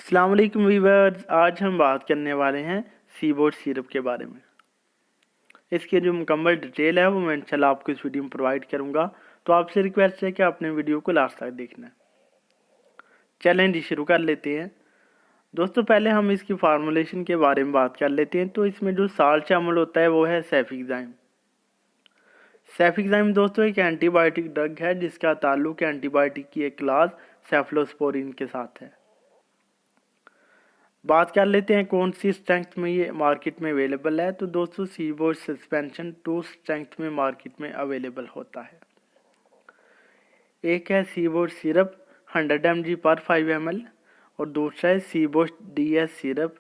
अस्सलाम वालेकुम व्यूअर्स, आज हम बात करने वाले हैं सीबोर्ड सिरप के बारे में। इसकी जो मुकम्मल डिटेल है वो मैं इंशाल्लाह आपको इस वीडियो में प्रोवाइड करूंगा। तो आपसे रिक्वेस्ट है कि आपने वीडियो को लास्ट तक देखना है। चलें जी, शुरू कर लेते हैं। दोस्तों, पहले हम इसकी फार्मूलेशन के बारे में बात कर लेते हैं। तो इसमें जो साल्ट शामिल होता है वो है सेफिक्साइम। सेफिक्साइम दोस्तों एक एंटीबायोटिक ड्रग है जिसका ताल्लुक एंटीबायोटिक की एक क्लास सेफलोस्पोरिन के साथ है। बात कर लेते हैं कौन सी स्ट्रेंथ में ये मार्केट में अवेलेबल है। तो दोस्तों सीबोर्ड सस्पेंशन 2 स्ट्रेंथ में मार्केट में अवेलेबल होता है। एक है सीबोर्ड सिरप 100 mg पर 5 ml और दूसरा है सीबोर्ड DS सिरप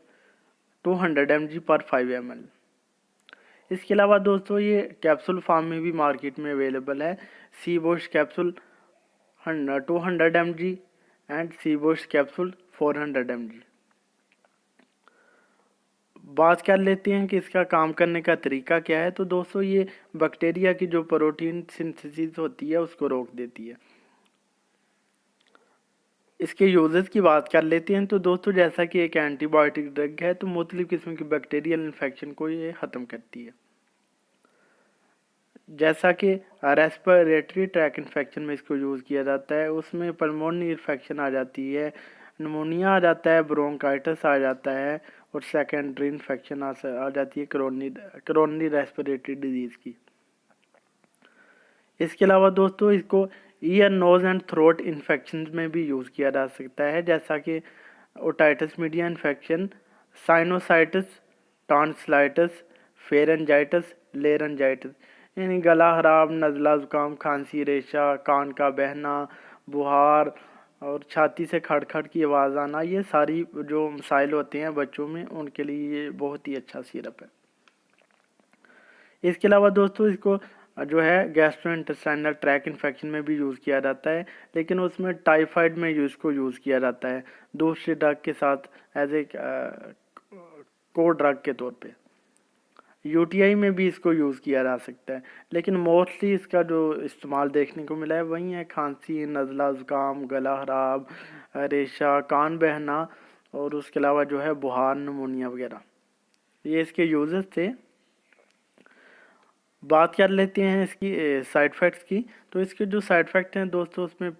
200 mg पर 5 ml। इसके अलावा दोस्तों ये कैप्सूल फॉर्म में भी मार्केट में अवेलेबल है। Seaboard capsule 200 mg and seaboard capsule 400 mg। बात कर लेते हैं कि इसका काम करने का तरीका क्या है। तो दोस्तों ये बैक्टीरिया की जो प्रोटीन सिंथेसिस होती है उसको रोक देती है। इसके यूजेस की बात कर लेते हैं। तो दोस्तों जैसा कि एक एंटीबायोटिक ड्रग है तो मुख्तलिफ किस्म की बैक्टीरियल इन्फेक्शन को ये ख़त्म करती है। जैसा कि रेस्पिरेटरी ट्रैक इन्फेक्शन में इसको यूज़ किया जाता है, उसमें पल्मोनरी इन्फेक्शन आ जाती है, निमोनिया आ जाता है, ब्रोंकाइटिस आ जाता है और सेकेंडरी इन्फेक्शन आ जाती है कोरोनरी रेस्पिरेटरी डिजीज़ की। इसके अलावा दोस्तों इसको ear nose and throat infection में भी यूज़ किया जा सकता है, जैसा कि otitis media infection, sinusitis, tonsillitis, pharyngitis, laryngitis यानी गला खराब, नज़ला, ज़ुकाम, खांसी, रेशा, कान का बहना, बुहार और छाती से खड़खड़ की आवाज़ आना, ये सारी जो मसाइल होते हैं बच्चों में उनके लिए ये बहुत ही अच्छा सिरप है। इसके अलावा दोस्तों इसको जो है गैस्ट्रोइंटेस्टाइनल ट्रैक इन्फेक्शन में भी यूज़ किया जाता है, लेकिन उसमें टाइफाइड में इसको यूज़ किया जाता है दूसरे ड्रग के साथ एज ए को ड्रग के तौर पे। यूटीआई में भी इसको यूज़ किया जा सकता है, लेकिन मोस्टली इसका जो इस्तेमाल देखने को मिला है वही है खांसी, नज़ला, ज़ुकाम, गला खराब, रेशा, कान बहना और उसके अलावा जो है बुहार, नमोनिया वगैरह, ये इसके यूजेस थे। बात कर लेते हैं इसकी साइड इफ़ेक्ट्स की। तो इसके जो साइड इफ़ेक्ट हैं दोस्तों उसमें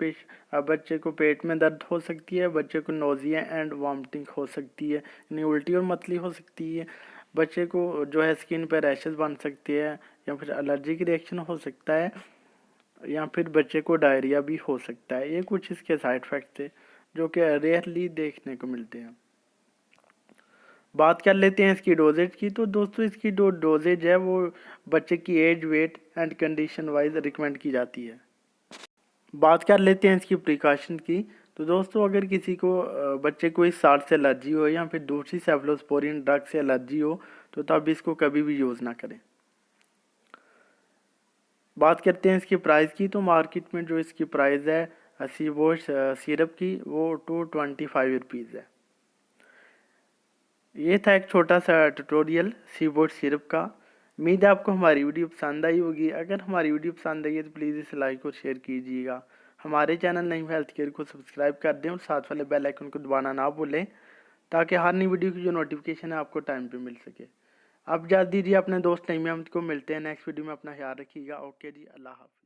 बच्चे को पेट में दर्द हो सकती है, बच्चे को नोज़िया एंड वॉमिटिंग हो सकती है, यानी उल्टी और मतली हो सकती है, बच्चे को जो है स्किन पर रैशेस बन सकते हैं या फिर एलर्जी की रिएक्शन हो सकता है या फिर बच्चे को डायरिया भी हो सकता है। ये कुछ इसके साइड इफ़ेक्ट थे जो कि रेयरली देखने को मिलते हैं। बात कर लेते हैं इसकी डोजेज की। तो दोस्तों इसकी जो डोजेज है वो बच्चे की age, weight and condition wise recommend की जाती है। बात कर लेते हैं इसकी प्रिकॉशन की। तो दोस्तों अगर किसी को बच्चे को इस साल्ट से एलर्जी हो या फिर दूसरी सेफलोस्पोरिन ड्रग से एलर्जी हो तो तब इसको कभी भी यूज़ ना करें। बात करते हैं इसकी प्राइस की। तो मार्केट में जो इसकी प्राइस है सीबोर्ड सिरप की वो 225 रुपीज़ है। ये था एक छोटा सा ट्यूटोरियल सीबोर्ड सिरप का। उम्मीद है आपको हमारी वीडियो पसंद आई होगी। अगर हमारी वीडियो पसंद आई है तो प्लीज़ इसे लाइक और शेयर कीजिएगा। हमारे चैनल नईम हेल्थ केयर को सब्सक्राइब कर दें और साथ वाले बेल आइकन को दबाना ना भूलें ताकि हर नई वीडियो की जो नोटिफिकेशन है आपको टाइम पे मिल सके। आप इजाज़त दीजिए अपने दोस्त नईम अहमद को। मिलते हैं नेक्स्ट वीडियो में। अपना ख्याल रखिएगा। ओके जी, अल्लाह हाफ़िज़।